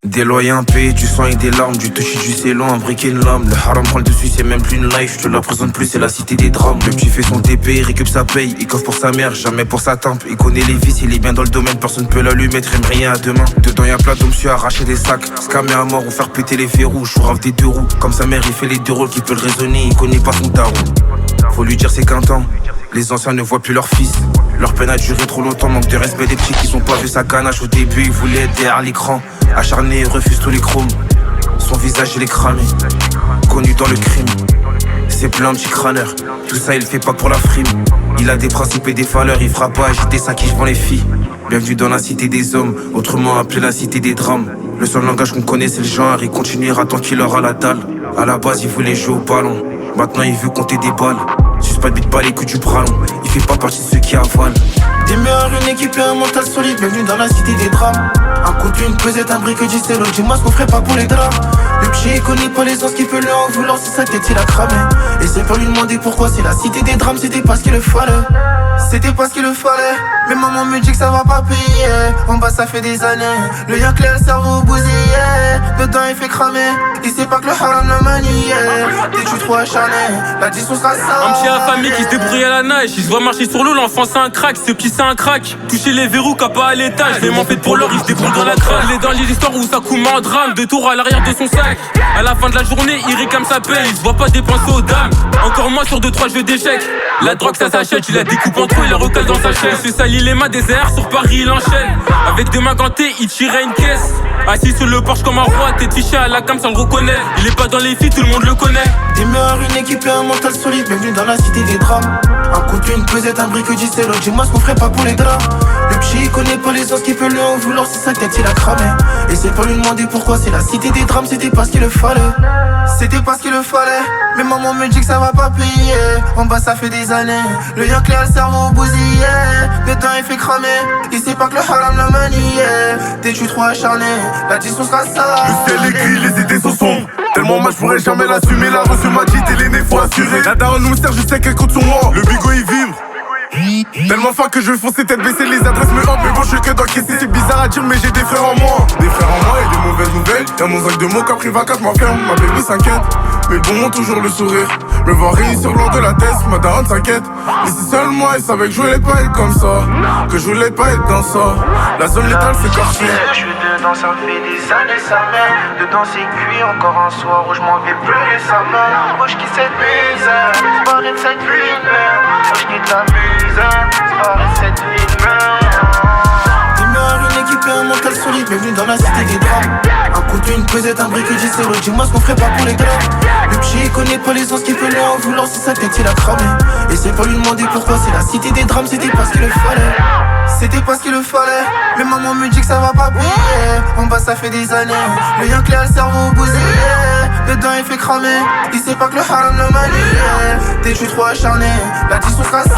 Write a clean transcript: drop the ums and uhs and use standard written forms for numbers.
Des loyers impayés, du sang et des larmes, du toucher du célan, un briquet une lame. Le haram prend le dessus, c'est même plus une life, je te la présente plus, c'est la cité des drames. Le petit fait son TP, il récup sa paye, il coffre pour sa mère, jamais pour sa tempe. Il connaît les vices, il est bien dans le domaine, personne peut l'allumer, traîne rien à demain. Dedans y'a plein d'hommes, monsieur arracher des sacs, scammer à mort ou faire péter les verrous. Chourave des deux roues, comme sa mère il fait les deux rôles, qui peut le raisonner, il connaît pas son tarot. Faut lui dire c'est qu'un temps, les anciens ne voient plus leur fils. Leur peine a duré trop longtemps, manque de respect des petits qui ont pas vu sa ganache. Au début il voulait être derrière l'écran, acharné, il refuse tous les chromes. Son visage il est cramé, connu dans le crime. C'est plein de petits crâneurs, tout ça il fait pas pour la frime. Il a des principes et des valeurs, il fera pas agiter ça qui vend les filles. Bienvenue dans la cité des hommes, autrement appelée la cité des drames. Le seul langage qu'on connaît c'est le genre, il continuera tant qu'il aura la dalle. À la base il voulait jouer au ballon, maintenant il veut compter des balles. Suce pas de bite pas les coups du bras long, il fait pas partie de ceux qui avalent. Des meilleurs, une équipe et un mental solide, bienvenue dans la cité des drames. Un coup d'une pesette, un brique du stylo, dis-moi ce qu'on ferait pas pour les draps. Le petit il connaît pas les os qui peut lui en vouloir si sa tête il a cramé. Et c'est pour lui demander pourquoi c'est la cité des drames, c'était pas ce qu'il le fallait. C'était pas ce qu'il le fallait, mais maman me dit que ça va pas payer. En bas ça fait des années, le yak clair, le cerveau bousillé. Dedans il fait cramer, il sait pas que le haram le maniait. T'es-tu trop acharné, la distance sera ça. Un petit à la famille qui se débrouille à la nage, il se voit marcher sur l'eau, l'enfant c'est un crack, ce petit c'est un crack. Toucher les verrous qu'a pas à l'étage, les m'en fait pour l'or, il se débrouille dans la crâne. Il est dans les histoires où ça coule en drame, deux tours à l'arrière de son sac. À la fin de la journée, il réclame sa paye, il se voit pas dépenser aux dames. Encore moins sur 2-3 jeux d'échecs. La drogue ça s'achète, il la découpe en trop, il la recale dans sa chaise. Se salit les mains des airs, sur Paris il enchaîne. Avec deux mains gantées, il tirait une caisse. Assis sur le porche comme un roi, tête fichée à la cam, ça le reconnaît. Il est pas dans les filles, tout le monde le connaît. Des meilleurs, une équipe et un mental solide, bienvenue dans la cité des drames. Un coup d'une pesette, un brique du stylo, dis-moi ce qu'on ferait pas pour les draps. Le petit il connaît pas les os qui peut lui en vouloir si sa tête il a cramé. Et c'est pour lui demander pourquoi c'est la cité des drames, c'était pas ce qu'il le fallait. C'était pas ce qu'il le fallait, mais maman me dit que ça va pas payer. En bas ça fait des années, le yak clair, le cerveau bousillé. Dedans il fait cramer, il sait pas que le haram le maniait. T'es-tu trop acharné, la distance sera ça. Le ciel est gris, les idées sont sombres. Tellement mal je pourrais jamais l'assumer. La reçu m'a dit t'es l'aîné, faut assurer. La daronne nous sert, je sais qu'elle compte sur moi. Le bigot il vibre. Tellement fin que je vais foncer tête baissée, les adresses me hantent. Mais bon je suis que d'encaisser, c'est bizarre à dire mais j'ai des frères en moi. Des frères en moi et des mauvaises nouvelles. Y'a mon sac de mots qu'a pris 24 m'enferme. Ma baby s'inquiète, mais bon toujours le sourire. Me voir réussir lors de la test, ma daronne s'inquiète. Mais si seulement elle savait que je voulais pas être comme ça, que je voulais pas être dans ça. La zone létale c'est corché. Je suis dedans, ça fait des années sa mère. Dedans c'est cuit, encore un soir où je m'en vais pleurer sa mère. Moi je quitte cette misère, c'est pareil de cette vie de merde. Moi je quitte la misère, c'est pareil de cette vie de merde. Des meilleurs, une équipe et un mental solide, bienvenue dans la cité des drames. Un coup d'une pesette, un brique du stylo, dis-moi ce qu'on ferait pas pour les draps. Le petit il connaît pas les os qui peut lui en vouloir si sa tête il a cramé. Et c'est pour lui demander pourquoi c'est la cité des drames, c'était pas ce qu'il le fallait. C'était pas ce qu'il le fallait, mais maman me dit que ça va pas payer. En bas ça fait des années, le yak clair, le cerveau bousillé. Dedans il fait cramer, il sait pas que le haram le maniait. T'es-tu trop acharné, la distance sera salée.